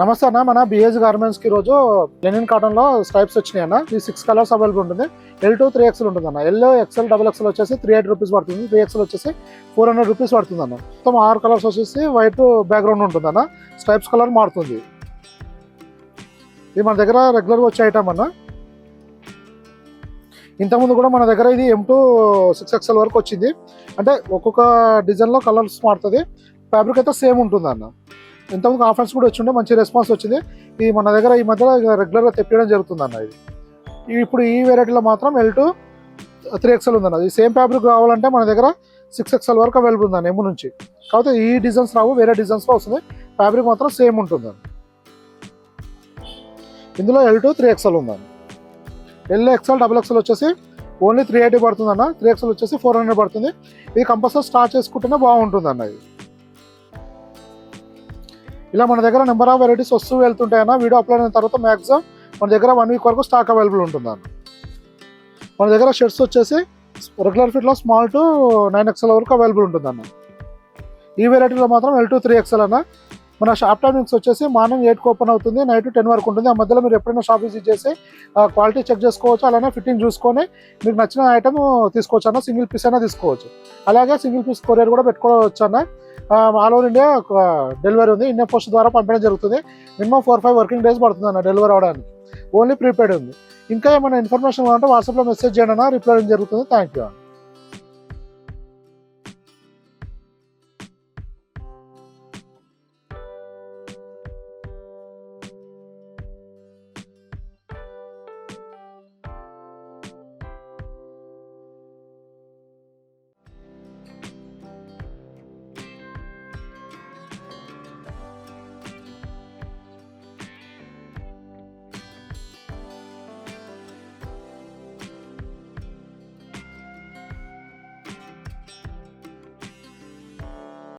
నమస్తే అన్న, మన బిఏజ్ గార్మెంట్స్కి రోజు లెనిన్ కాటన్లో స్ట్రైప్స్ వచ్చినాయి అన్న. ఈ 6 కలర్స్ అవైలబుల్ ఉంటుంది. L2 3XL ఉంటుంది అన్న. L XL XXL వచ్చేసి 380 రూపీస్ పడుతుంది. 3XL వచ్చేసి 400 రూపీస్ పడుతుంది అన్న. మొత్తం 6 కలర్స్ వచ్చేసి వైట్ బ్యాక్గ్రౌండ్ ఉంటుంది అన్న. స్ట్రైప్స్ కలర్ మారుతుంది. ఇది మన దగ్గర రెగ్యులర్గా వచ్చే ఐటమ్ అన్న. ఇంతకుముందు కూడా మన దగ్గర ఇది M2 6XL వరకు వచ్చింది. అంటే ఒక్కొక్క డిజైన్లో కలర్స్ మారుతుంది. ఫ్యాబ్రిక్ అయితే సేమ్ ఉంటుంది అన్న. ఇంతకుముందు ఆఫర్స్ కూడా వచ్చిండే, మంచి రెస్పాన్స్ వచ్చింది. ఇది మన దగ్గర ఈ మధ్య రెగ్యులర్గా తెప్పించడం జరుగుతుంది అన్న. ఇది ఇప్పుడు ఈ వెరైటీలో మాత్రం L2 3XL ఉందన్న. ఈ సేమ్ ఫ్యాబ్రిక్ కావాలంటే మన దగ్గర 6XL వరకు అవైలబుల్ ఉందన్న ఎమ్ము నుంచి. కాకపోతే ఈ డిజైన్స్ రావు, వేరే డిజైన్స్లో వస్తుంది. ఫ్యాబ్రిక్ మాత్రం సేమ్ ఉంటుందని. ఇందులో L2 3XL ఉందన్న. L XL XXL వచ్చేసి ఓన్లీ 380 పడుతుంది అన్న. 3XL వచ్చేసి 400 పడుతుంది. ఇది కంపల్సరీ స్టార్ట్ చేసుకుంటేనే బాగుంటుంది అన్న. ఇది ఇలా మన దగ్గర నెంబర్ ఆఫ్ వెరైటీస్ వస్తూ వెళ్తుంటాయన్న. వీడియో అప్లోడ్ అయిన తర్వాత మ్యాక్సిమం మన దగ్గర 1 వీక్ వరకు స్టాక్ అవైలబుల్ ఉంటుందన్న. మన దగ్గర షర్ట్స్ వచ్చేసి రెగ్యులర్ ఫిట్లో స్మాల్ టు 9XL వరకు అవైలబుల్ ఉంటుందన్న. ఈ వెరైటీలో మాత్రం L2 3XL అన్న. మన షాప్ టైమింగ్స్ వచ్చేసి మార్నింగ్ 8కి ఓపెన్ అవుతుంది, నైట్ 10 వరకు ఉంటుంది. ఆ మధ్యలో మీరు ఎప్పుడైనా షాప్ విజిట్ చేసి క్వాలిటీ చెక్ చేసుకోవచ్చు. అలానే ఫిట్టింగ్ చూసుకొని మీకు నచ్చిన ఐటమ్ తీసుకోవచ్చు అన్న. సింగిల్ పీస్ అయినా తీసుకోవచ్చు. అలాగే సింగిల్ పీస్ కొరియర్ కూడా పెట్టుకోవచ్చు అన్న. ఆల్ ఓవర్ ఇండియా డెలివరీ ఉంది. ఇండియా పోస్ట్ ద్వారా పంపడం జరుగుతుంది. మినిమం 4-5 వర్కింగ్ డేస్ పడుతుంది అన్న డెలివరీ అవడానికి. ఓన్లీ ప్రీపెయిడ్ ఉంది. ఇంకా ఏమైనా ఇన్ఫర్మేషన్ కావాలంటే వాట్సాప్లో మెసేజ్ చేయండి అన్న, రిప్లై జరుగుతుంది. థ్యాంక్ యూ అన్న.